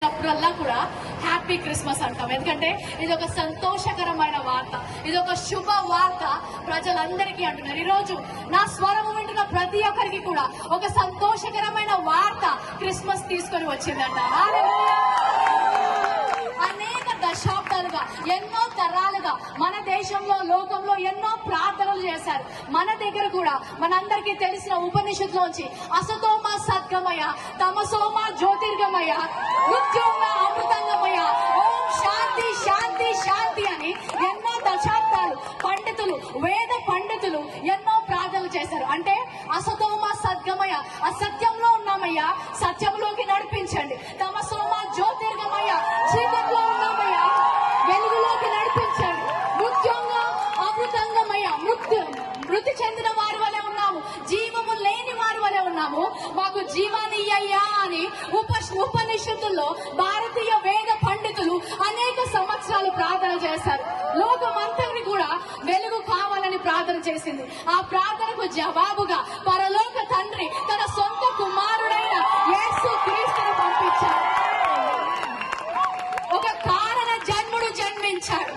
అప్పుడల్లా కూడా happy Christmas అంటాం. ఎందుకంటే ఇది ఒక సంతోషకరమైన వార్త, ఇది ఒక శుభ వార్త ప్రజలందరికీ అంటున్నారు. ఈరోజు నా స్వరము వింటున్న ప్రతి ఒక్కరికి కూడా ఒక సంతోషకరమైన వార్త క్రిస్మస్ తీసుకొని వచ్చిందంట. అనేక దశాబ్దాలుగా, ఎన్నో తరాలుగా మన దేశంలో, లోకంలో ఎన్నో ప్రార్థనలు చేశారు. మన దగ్గర కూడా మనందరికీ తెలిసిన ఉపనిషత్తులోంచి అసతోమ సద్గమయ, తమసోమ జ్యోతిర్గమయ, మృత్యోమ అమృతంగమయ, ఓం శాంతి శాంతి శాంతి అని ఎన్నో దశాబ్దాలు పండితులు, వేద పండితులు ఎన్నో ప్రార్థనలు చేశారు. అంటే అసతోమ సద్గమయ, అసత్యంలో ఉన్నామయ్యా, సత్యంలోకి నడిపించండి. తమసోమ జ్యోతిర్గమయ, చీకట్లో ఉన్నామయ్యా, వెలుగులోకి నడిపించండి. మృత్యోంగ అమృతంగమయ, మృతి చెందిన వారి వలె ఉన్నాము, జీవము లేని వారి వలె ఉన్నాము, మాకు జీవాన్ని ఇయ్యయ్యా అని ఉపనిషత్తుల్లో భారతీయ వేద పండితులు అనేక సంవత్సరాలు ప్రార్థన చేశారు. లోకమంతటిని కూడా వెలుగు కావాలని ప్రార్థన చేసింది. ఆ ప్రార్థనకు జవాబుగా పరలోక తండ్రి తన సొంత కుమారుడైన యేసు క్రీస్తును పంపించాడు. ఒక కారణ జన్ముడు జన్మించాడు,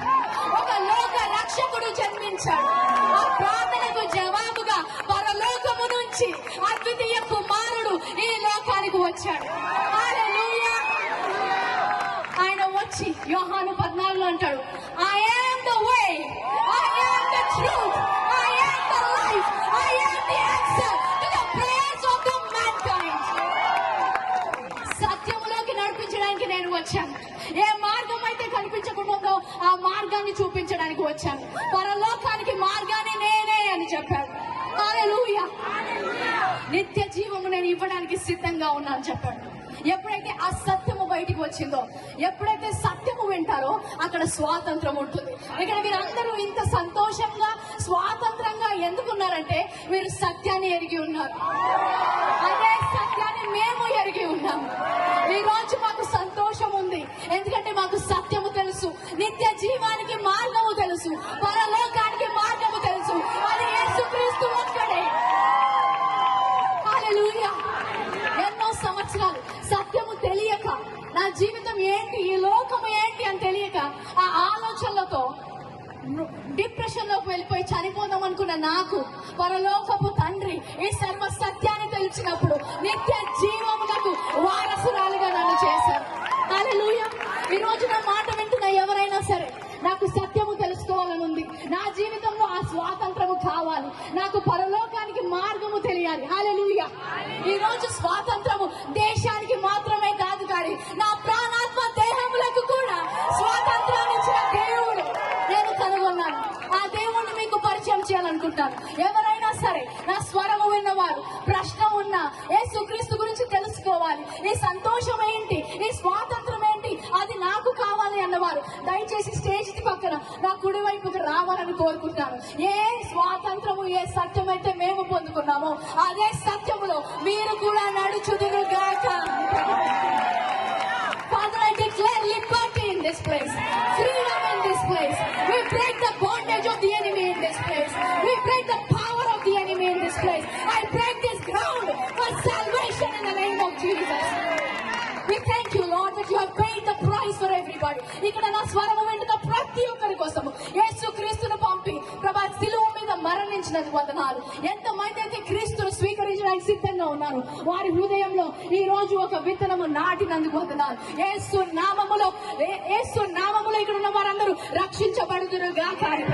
ఒక లోక రక్షకుడు జన్మించాడు. ఆ ప్రార్థనకు జవాబుగా పరలోకము నుంచి అద్వితీయ కుమారుడు ఈ లోకానికి వచ్చాడు. హల్లెలూయా. ఆయన వచ్చి యోహాను 14 అంటాడు, I am the way, I am the truth, I am the life, I am the answer to the prayers of the mankind. సత్యములోకి నడిపించడానికి నేను వచ్చాను. ఏ మార్గం అయితే కనిపించకుండా ఆ మార్గాన్ని చూపించడానికి వచ్చాను. పరలోకానికి మార్గాన్ని నేనే అని చెప్పాడు. హల్లెలూయా. నిత్య జీవము నేను ఇవ్వడానికి సిద్ధంగా ఉన్నాను చెప్పాడు. ఎప్పుడైతే ఆ సత్యము బయటికి వచ్చిందో, ఎప్పుడైతే సత్యము వింటారో అక్కడ స్వాతంత్రం ఉంటుంది. ఇక్కడ మీరందరూ ఇంత సంతోషంగా, స్వాతంత్రంగా ఎందుకున్నారంటే మీరు సత్యాన్ని ఎరిగి ఉన్నారు. అదే సత్యాన్ని మేము ఎరిగి ఉన్నాము. ఈ రోజు మాకు సంతోషం ఉంది, ఎందుకంటే మాకు సత్యము తెలుసు, నిత్య జీవానికి మార్గము తెలుసు, పరలోకానికి మార్గము తెలుసు. అది యేసుక్రీస్తు ఒక్కడే. హల్లెలూయా. ఎన్నో సంవత్సరాలు సత్యము తెలియక, నా జీవితం ఏంటి, ఈ లోకము ఏంటి అని తెలియక ఆ ఆలోచనలతో డిప్రెషన్ లోకి వెళ్ళిపోయి చనిపోదాం అనుకున్న నాకు పరలోకపు తండ్రి ఈ సర్వ సత్యాన్ని తెలిసినప్పుడు నిత్య జీవమునకు వారసురాలుగా నన్ను చేశారు. హల్లెలూయా. ఈ రోజు నా మాట వింటున్న ఎవరైనా సరే, నాకు సత్యము తెలుసుకోవాలని ఉంది, నా జీవితంలో ఆ స్వాతంత్రము కావాలి, నాకు పరలోకానికి మార్గము తెలియాలి. హల్లెలూయా. ఈ రోజు స్వాతంత్రము దేశానికి మాత్రమే కాదు, కానీ నా ప్రాణాత్మ దేహములకు కూడా స్వాతంత్రాన్ని ఇచ్చిన దేవుడు నేను కనుగొన్నాను. ఆ దేవుణ్ణి మీకు పరిచయం చేయాలనుకుంటాను. ఎవరైనా సరే నా స్వరము విన్నవారు, ప్రశ్న ఉన్నా, యేసుక్రీస్తు గురించి తెలుసుకోవాలి, ఈ సంతోషం ఏంటి, ఈ స్వాతంత్రం ఏంటి, అది నాకు కావాలి అన్నవారు దయచేసి స్టేజ్ పక్కన నా కుడి వైపుకి రావాలని కోరుకుంటాను. ఏ స్వాతంత్రము, ఏ సత్యం అయితే మేము పొందుకున్నామో అదే సత్యములో మీరు కూడా నడుచుదురుగాక. Father, I declare liberty in this place, freedom in this place. We break the bondage of the enemy in this place. We break the power of the enemy in this place. I break this ground for salvation in the name of Jesus. We thank you, Lord, that you have paid the price for everybody. ఇక్కడ నా స్వరము వింటున్న ప్రతి ఒక్కరి కోసము యేసు క్రీస్తును పంపి ప్రభా శిలువ మీద మరణించినందుకు వందనాలు. ఎంతమంది అయితే క్రీస్తును స్వీకరించడానికి సిద్ధంగా ఉన్నారు, వారి హృదయంలో ఈ రోజు ఒక విత్తనము నాటినందుకు వందనాలు. యేసు నామములో ఇక్కడ ఉన్న వారందరూ రక్షించబడుదురుగా కానీ